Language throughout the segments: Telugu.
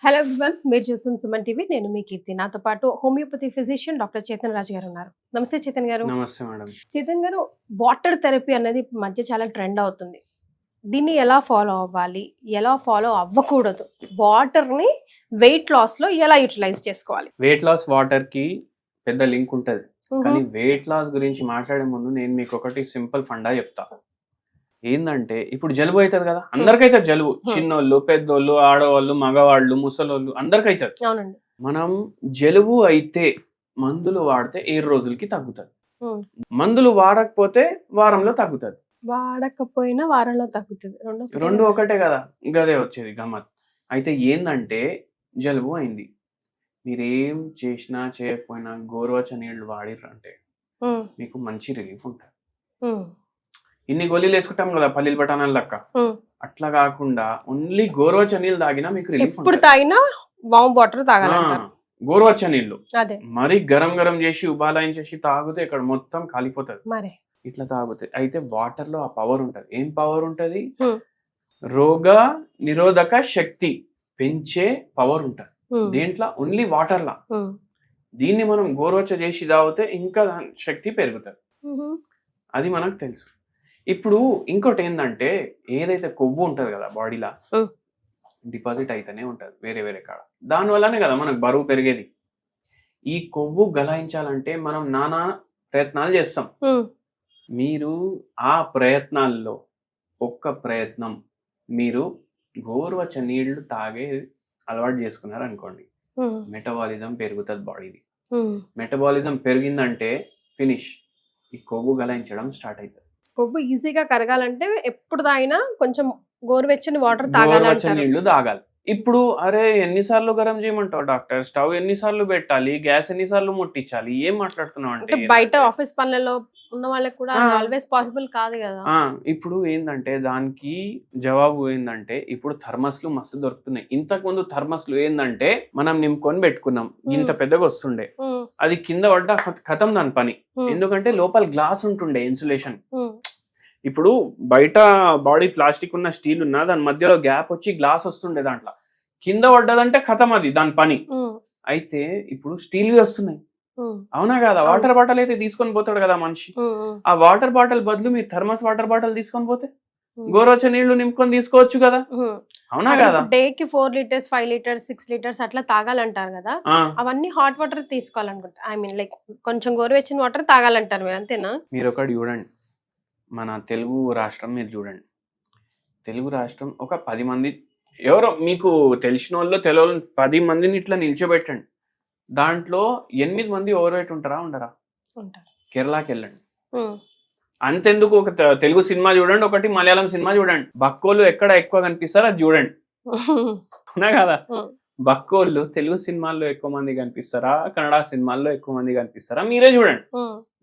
హలో ఎవ్రీవన్, మీరు చూస్తున్న సుమన్ టీవీ. నేను మీ కీర్తి. నాతో పాటు హోమియోపతి ఫిజిషియన్ డాక్టర్ చేతన్ రాజు గారు ఉన్నారు. నమస్తే చేతన్ గారు. నమస్తే మేడం. చేతన్ గారు, వాటర్ థెరపీ అనేది ఈ మధ్య చాలా ట్రెండ్ అవుతుంది. దీన్ని ఎలా ఫాలో అవ్వాలి, ఎలా ఫాలో అవ్వకూడదు, వాటర్ ని వెయిట్ లాస్ లో ఎలా యూటిలైజ్ చేసుకోవాలి? వెయిట్ లాస్ వాటర్ కి పెద్ద లింక్ ఉంటది, కానీ వెయిట్ లాస్ గురించి మాట్లాడే ముందు నేను మీకు ఒకటి సింపుల్ ఫండా చెప్తా. ఏందంటే ఇప్పుడు జలుబు అవుతుంది కదా, అందరికైతే జలుబు, చిన్నోళ్ళు, పెద్దోళ్ళు, ఆడవాళ్ళు, మగవాళ్ళు, ముసలోళ్ళు, అందరికైతుంది. అవునండి. మనం జలుబు అయితే మందులు వాడితే 7 రోజులకి తగ్గుతుంది. మందులు వాడకపోతే వారంలో తగ్గుతుంది. వాడకపోయినా వారంలో తగ్గుతుంది. రెండు ఒకటే కదా, గదే వచ్చేది గమ్మత్. అయితే ఏందంటే జలుబు అయింది, మీరేం చేసినా చేయకపోయినా గోరువెచ్చ నీళ్లు వాడిర్రంటే మీకు మంచి రిలీఫ్ ఉంటుంది. ఇన్ని గోళీలు వేసుకుంటాం కదా పల్లీలు బఠానాలు లెక్క, అట్లా కాకుండా ఓన్లీ గోరువెచ్చ నీళ్ళు తాగినా మీకు రిలీఫ్. ఎప్పుడు తాగినా వామ్ వాటర్ తాగాలి. గోరువెచ్చ నీళ్లు అదే మరి గరం గరం చేసి ఉబాలాయించేసి తాగితే ఇక్కడ మొత్తం కాలిపోతుంది. మరి ఇట్లా తాగితే అయితే వాటర్ లో ఆ పవర్ ఉంటది. ఏం పవర్ ఉంటది? రోగ నిరోధక శక్తి పెంచే పవర్ ఉంటది దేంట్లో, ఓన్లీ వాటర్ లా. దీన్ని మనం గోరువెచ్చ చేసి తాగితే ఇంకా శక్తి పెరుగుతుంది. అది మనకు తెలుసు. ఇప్పుడు ఇంకోటి ఏంటంటే, ఏదైతే కొవ్వు ఉంటది కదా బాడీలో డిపాజిట్ అయితేనే ఉంటది వేరే వేరే కాడ, దాని వల్లనే కదా మనకు బరువు పెరిగేది. ఈ కొవ్వు గలాయించాలంటే మనం నానా ప్రయత్నాలు చేస్తాం. మీరు ఆ ప్రయత్నాల్లో ఒక్క ప్రయత్నం మీరు గోరువెచ్చ నీళ్లు తాగే అలవాటు చేసుకున్నారు అనుకోండి, మెటబాలిజం పెరుగుతుంది బాడీది. మెటబాలిజం పెరిగిందంటే ఫినిష్, ఈ కొవ్వు గలాయించడం స్టార్ట్ అవుతుంది. కొవ్వు ఈజీగా కరగాలంటే ఎప్పుడు తాగినా కొంచెం గోరువెచ్చని వాటర్ తాగాలి, నీళ్లు తాగాలి. ఇప్పుడు అరే ఎన్నిసార్లు గరం చేయమంటావు డాక్టర్, స్టవ్ ఎన్నిసార్లు పెట్టాలి, గ్యాస్ ఎన్నిసార్లు ముట్టించాలి, ఏం మాట్లాడుతున్నావు అంటే బయట ఆఫీస్ పనులలో ఉన్న వాళ్ళకి కూడా ఆల్వేస్ పాసిబుల్ కాదు కదా. ఇప్పుడు ఏంటంటే దానికి జవాబు ఏంటంటే, ఇప్పుడు థర్మస్లు మస్తు దొరుకుతున్నాయి. ఇంతకు ముందు థర్మస్లు ఏంటంటే మనం నింపుకొని పెట్టుకున్నాం, ఇంత పెద్దగా వస్తుండే, అది కింద పడ్డ ఖతం దాని పని. ఎందుకంటే లోపల గ్లాస్ ఉంటుండే, ఇన్సులేషన్. ఇప్పుడు బయట బాడీ ప్లాస్టిక్ ఉన్న స్టీల్ ఉన్నా దాని మధ్యలో గ్యాప్ వచ్చి గ్లాస్ వస్తుండే, దాంట్లో కింద పడ్డదంటే ఖతం అది దాని పని. అయితే ఇప్పుడు స్టీల్ వస్తున్నాయి, అవునా కదా. వాటర్ బాటిల్ అయితే తీసుకొని పోతాడు కదా మనిషి, ఆ వాటర్ బాటిల్ బదులు మీరు థర్మస్ వాటర్ బాటిల్ తీసుకొని పోతే గోరువెచ్చ నీళ్లు నింపుకొని తీసుకోవచ్చు కదా, అవునా కదా. డేకి 4 లీటర్స్ 5 లీటర్స్ 6 లీటర్స్ అట్లా తాగాలంటారు కదా, అవన్నీ హాట్ వాటర్ తీసుకోవాలనుకుంటా. ఐ మీన్ లైక్ కొంచెం గోరువెచ్చని వాటర్ తాగాలంటారు మీరు, అంతేనా? మీరు ఒకటి చూడండి, మన తెలుగు రాష్ట్రం మీరు చూడండి. తెలుగు రాష్ట్రం ఒక 10 మంది ఎవరో మీకు తెలిసిన వాళ్ళు తెలియని 10 మందిని ఇట్లా నిల్చోబెట్టండి, దాంట్లో 8 మంది ఓవర్ వెయిట్ ఉంటారా ఉండరా? కేరళకి వెళ్ళండి, అంతెందుకు ఒక తెలుగు సినిమా చూడండి, ఒకటి మలయాళం సినిమా చూడండి, బక్కోళ్ళు ఎక్కడ ఎక్కువ కనిపిస్తారో అది చూడండి, అవునా కదా. బక్కోళ్ళు తెలుగు సినిమాల్లో ఎక్కువ మంది కనిపిస్తారా, కన్నడ సినిమాల్లో ఎక్కువ మంది కనిపిస్తారా? మీరే చూడండి,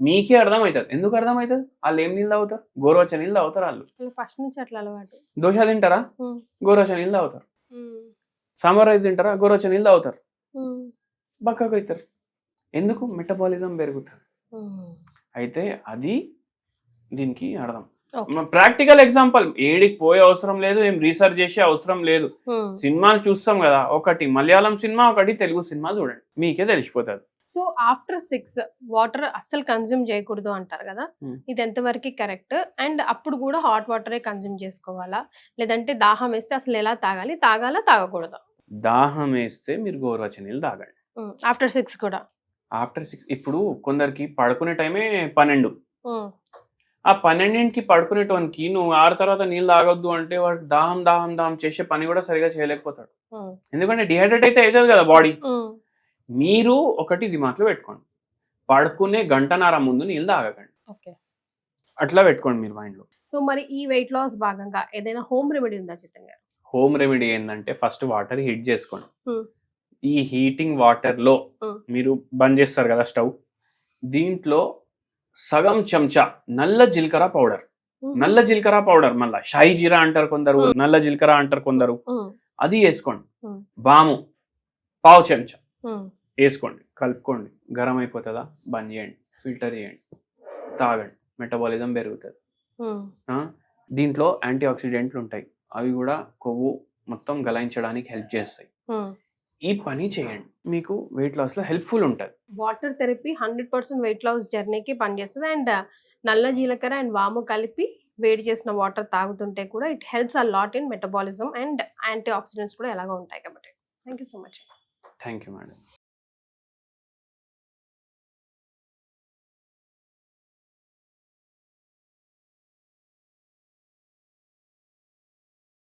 మీకే అర్థమవుతుంది. ఎందుకు అర్థమవుతుంది? వాళ్ళు ఏం నీళ్ళు తాగుతారు? గోరువెచ్చ నీళ్ళు తాగుతారు. వాళ్ళు ఫస్ట్ నుంచి అట్లా అలవాటు. దోశ తింటారా? గోరువెచ్చ నీళ్ళు తాగుతారు. సాంబార్ రైస్ తింటారా? గోరువెచ్చ నీళ్ళు తాగుతారు. బక్కగా అవుతారు. ఎందుకు? మెటబాలిజం పెరుగుతుంది. అయితే అది దీనికి అర్థం. ప్రాక్టికల్ ఎగ్జాంపుల్, ఏడికి పోయే అవసరం లేదు, ఏం రీసెర్చ్ చేసే అవసరం లేదు. సినిమాలు చూస్తాం కదా, ఒకటి మలయాళం సినిమా, ఒకటి తెలుగు సినిమా చూడండి, మీకే తెలిసిపోతుంది. సో ఆఫ్టర్ 6 వాటర్ అస్సలు కన్జ్యూమ్ చేయకూడదు అంటారు కదా, ఇది ఎంతవరకు కరెక్ట్? అండ్ అప్పుడు కూడా హాట్ వాటరే కన్జ్యూమ్ చేసుకోవాలా, లేదంటే దాహం వేస్తే అసలు ఎలా తాగాలి, తాగాలా తాగకూడదా? దాహం వేస్తే మీరు గోరువెచ్చ నీళ్ళు తాగండి. ఆఫ్టర్ 6 కూడా? ఆఫ్టర్ 6. ఇప్పుడు కొందరికి పడుకునే టైమే 12, ఆ 12కి పడుకునేటోనికి నువ్వు 6 తర్వాత నీళ్ళు తాగొద్దు అంటే వాడు దాహం దాహం దాహం చేసే పని కూడా సరిగా చేయలేకపోతాడు, ఎందుకంటే డిహైడ్రేట్ అయితే అవుతుంది కదా బాడీ. మీరు ఒకటి దిమాక్లో పెట్టుకోండి, పడుకునే గంటన్నర ముందు నీళ్ళు తాగకండి, అట్లా పెట్టుకోండి మీరు మైండ్ లో. సో మరి ఈ వెయిట్ లాస్ భాగంగా ఏదైనా హోమ్ రెమెడీ ఉందా చేతన్ గారు? హోమ్ రెమెడీ ఏంటంటే, ఫస్ట్ వాటర్ హీట్ చేసుకోండి. ఈ హీటింగ్ వాటర్ లో మీరు బంద్ చేస్తారు కదా స్టవ్, దీంట్లో సగం చెంచా నల్ల జీలకర్ర పౌడర్, నల్ల జీలకర్ర పౌడర్, మళ్ళా షాయి జీరా అంటారు కొందరు, నల్ల జీలకర్ర అంటారు కొందరు, అది వేసుకోండి. వాము పావు చెంచా వేసుకోండి, కలుపుకోండి. గరం అయిపోతుందా బంద్ చేయండి, ఫిల్టర్ చేయండి, తాగండి, మెటబాలిజం పెరుగుతుంది. దీంట్లో యాంటీ ఆక్సిడెంట్లు ఉంటాయి, అవి కూడా కొవ్వు మొత్తం గలాయించడానికి హెల్ప్ చేస్తాయి. ఈ పని చేయండి, మీకు వెయిట్ లాస్ లో హెల్ప్ఫుల్ ఉంటుంది. వాటర్ థెరపీ 100% వెయిట్ లాస్ జర్నీకి పనిచేస్తుంది. అండ్ నల్ల జీలకర్ర అండ్ వాము కలిపి వేడి చేసిన వాటర్ తాగుతుంటే కూడా it helps a lot in metabolism and antioxidants కూడా ఎలాగో ఉంటాయి కాబట్టి. Thank you so much. Thank you madam.